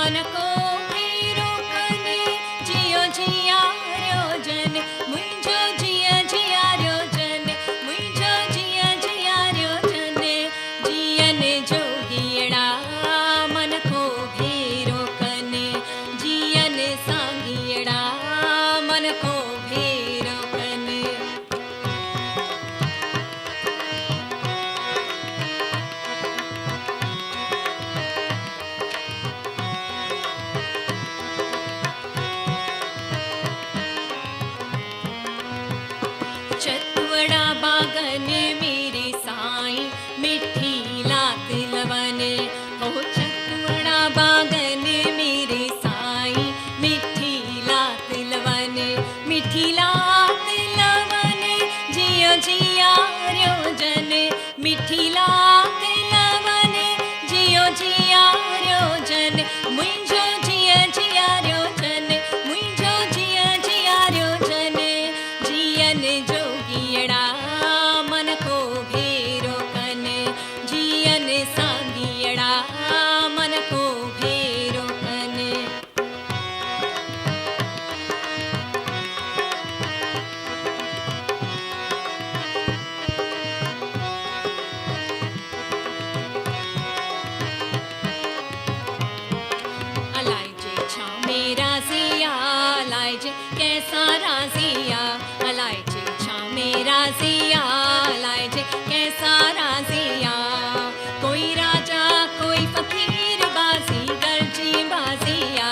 मन को फेरो कने जियो जिया रोजन मुझो जिया जिया रोजन मुझो जिया जिया रोजन जियन जोगियड़ा मन को फेरो कने जियन सांगियड़ा मन को फेरो कने चतुड़ा बागन मेरे साईं मिठी लात लवन हो चतुड़ा बागन मेरे साईं मिठी लात लवन मिठी लात लवन जियो जिया रोजन मिठी लात लवन जियो जिया रोजन मुझो जिया जिया रोजन मुझो जिया जिया रोजन जियन जोगियड़ा मन को फेरो कने जियन सांगियड़ा मन को फेरो कने अलाई जे छा मेरा जिया अलाई जे कैसा राजिया अलाई जे छा मेरा जिया अलाई जे कैसा राजिया कोई राजा कोई फकीर बाजी गर्जी बाजिया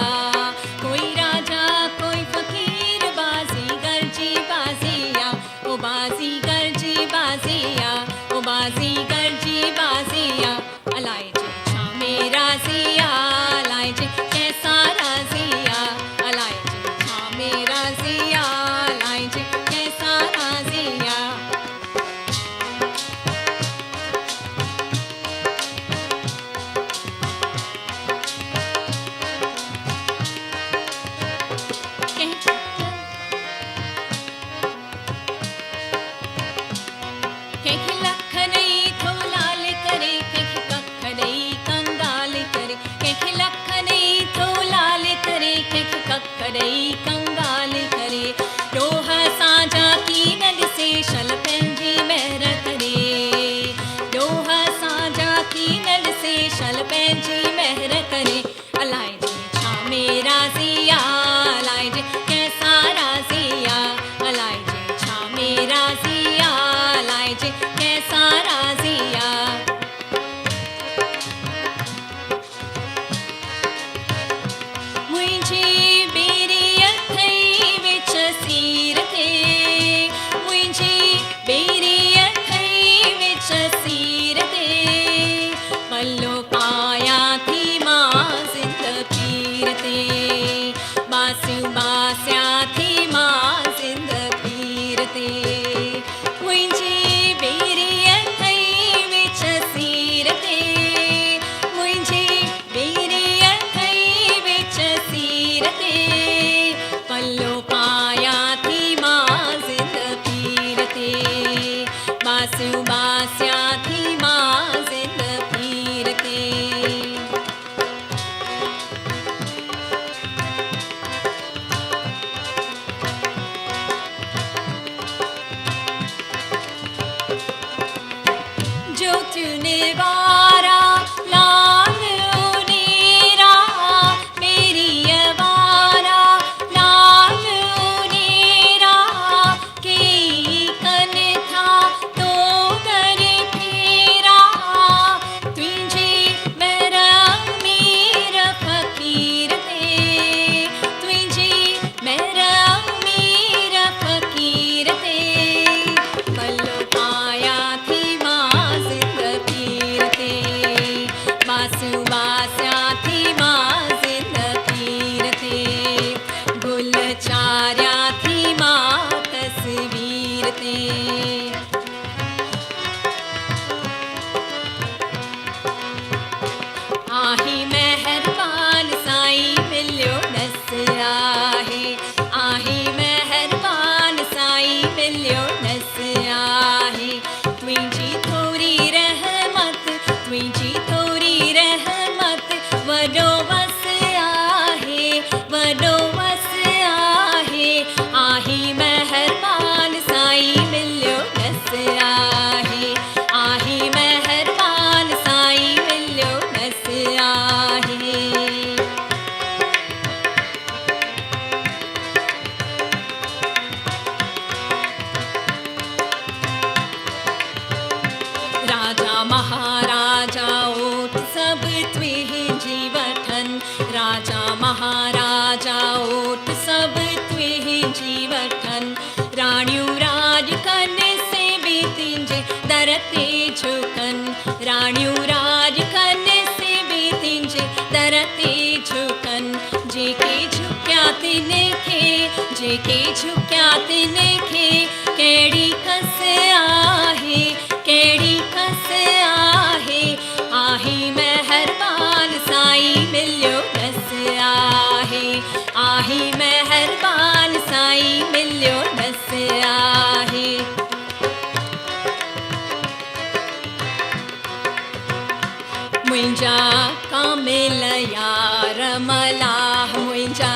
कोई राजा कोई फकीर बाजी गर्जी बाजिया ओ बाजी गर्जी बाजिया ओ बाजी गर्जी बाजिया अलाई जे छा मेरा जिया अलाई जे कैसा राजिया अलाई जे छा मेरा जिया अलाई जे कैसा राजिया कहीं लख नहीं थो लाल करे कहीं कख नहीं कंगाल करे कहीं लख नहीं थो लाल करे कहीं कख नहीं कंगाल करे रोह साजा की नद से शल पंजी महर करे रोह साजा की नद से शल पंजी महर करे अलाई जे छा मेरा जिया अलाई जे कैसा राजिया अलाई जे छा मेरा जिया अलाई जे कैसा राजिया मुझे बेरी अथई विच सीर थे मुझे बेरी अथई विच सीर थे पल्लो पाया थी मां जिंद पीर थे बासु बास्या थी मां जिंद पीर थे मुझे बेरी अथई विच सीर थे मुझे बेरी अथई विच सीर थे पल्लो पाया थी मां जिंद पीर थे बासु बास्या थी मां जिंद पीर थे जो तूने वारा लाल उनेरा मेरी अवारा लाल उनेरा के कन था तो कर फेरा तुझे मेरा मेरा फकीर थे तुझे मेरा मेरा फकीर थे पल्लो पाया थी मां जिंद पीर थे बासु बास्या थी मां जिंद पीर थे गुल चार्या थी मां तस्वीर थे आही मेहरबान साईं मिलियो नस आहे आही मेहरबान साईं मिलियो नस आहे तुझी थोरी रहमत तुझी थोरी रहमत वॾो बस झुकन राणियों राज करने से भी तिंजे धरती झुकन जेके झुक्या तिनखे जेके झुक्या तिनखे केड़ी कस आहे केड़ी कस आहे आहे मेहरबान साईं मिलियो दस आहे मेहरबान साईं मिलियो दस आहे मुंहिंजा कामिल यार मलाह मुंहिंजा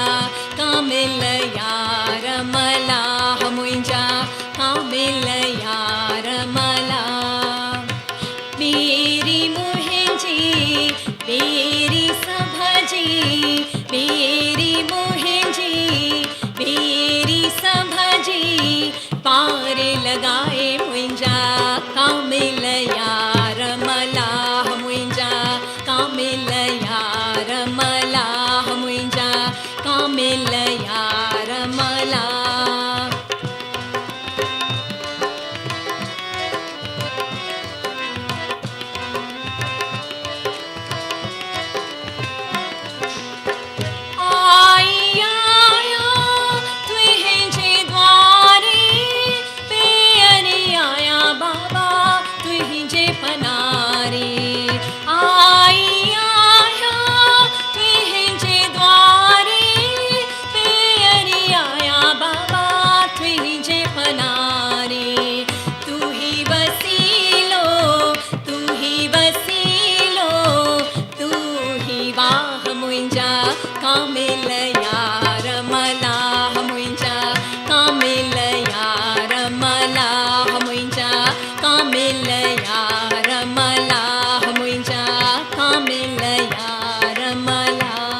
कामिल यार मलाह मुंहिंजा कामिल यार मलाह बेरी मुंहिंजी बेरी सभजी बेरी मुंहिंजी बेरी सभजी पार लॻाए मुंहिंजा कामिल यार मलाह मुंहिंजा कामिल यार मलाह मुंहिंजा कामिल यार मलाह आई आया तुंहिंजे द्वारे पेरी आया बाबा तुंहिंजे पनारे आई आया तुंहिंजे द्वारे पेरी आया बाबा तुंहिंजे पनारे तू ही वसीलो तू ही वसीलो तू ही वाह मुंहिंजा कामिल यार मलाह मुंहिंजा कामिल यार मलाह मुंहिंजा कामिल यार मलाह मुंहिंजा कामिल यार मलाह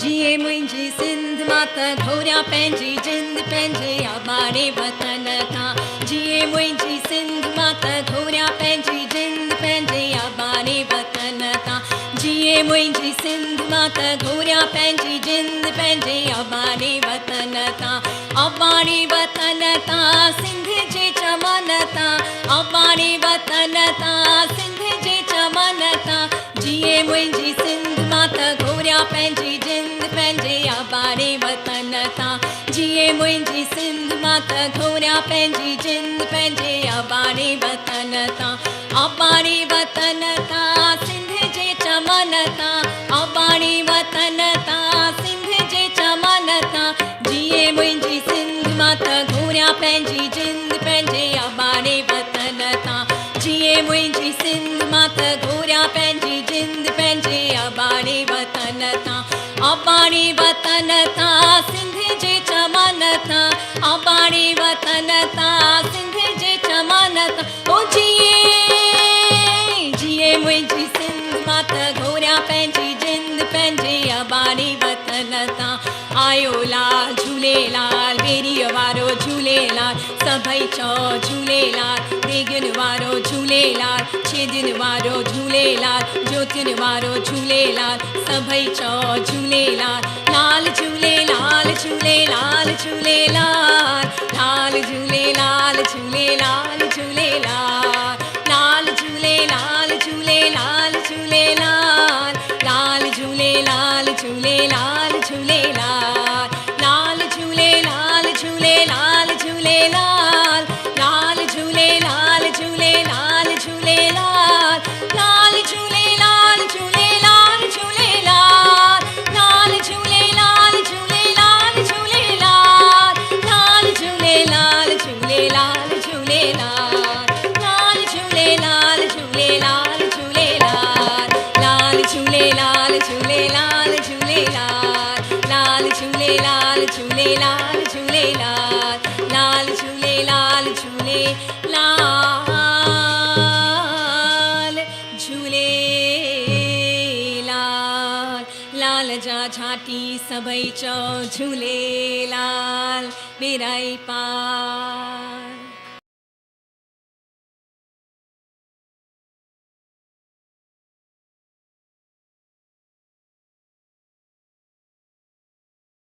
जिए मुंहिंजी सिंध मां त घोरिया पंहिंजी जिंद पंहिंजे आबारे वतन तां जिए मुंहिंजी सिंध मां त घोरिया पंहिंजी जिंद पंहिंजे आबारे वतन तां जिए मुंहिंजी सिंध मां त घोरिया पंहिंजी जिंद पंहिंजे आबारे वतन तां आबारे वतन तां सिंध जे चमन तां आबारे वतन तां सिंध जे चमन तां जिए मुंहिंजी सिंध मां त घोरिया पंहिंजी जिंद पंहिंजे आबारे वतन तां जिए मुंहिंजी सिंध मां त घोरिया पंहिंजी जिंद पंहिंजे आबारे वतन तां आबारे वतन तां सिंध जे चमन तां आबारे वतन तां सिंध जे चमन तां जिए मुंहिंजी सिंध मां त घोरिया पंहिंजी जिंद पंहिंजे आबारे वतन तां जिए मुंहिंजी सिंध मां त घोरिया पंहिंजी जिंद पंहिंजे आबारे वतन तां आबारे वतन तां सिंध जे चमन तां आबारे वतन तां सिंध जे चमन तां ओ जिए जिए मुंहिंजी सिंध मां त घोरिया पंहिंजी जिंद पंहिंजे आबारे वतन तां आयो लाल झूलेलाल बेरीअ वारो झूलेलाल सभई चओ झूलेलाल देगियुनि वारो झूलेलाल छेदियुनि वारो झूलेलाल ज्योतियुनि वारो झूलेलाल सभई चओ झूलेलाल लाल झूलेलाल झूलेलाल झूलेलाल लाल झूलेलाल झूलेलाल झूलेलाल लाल झूलेलाल झूलेलाल झूलेलाल लाल झूलेलाल झूलेलाल झूलेलाल लाल झूलेलाल झूलेलाल झूलेलाल लाल झूलेलाल झूलेलाल झूलेलाल लाल झूलेलाल झूलेलाल झूलेलाल लाल झूलेलाल झूलेलाल झूलेलाल लाल झूलेलाल झूलेलाल झूलेलाल लाल झूलेलाल झूलेलाल झूलेलाल लाल झूलेलाल झूलेलाल झूलेलाल लाल झूलेलाल झूलेलाल झूलेलाल लाल झूलेलाल झूलेलाल झूलेलाल लाल जा झाटी सभई चओ झूलेलाल बेराई पार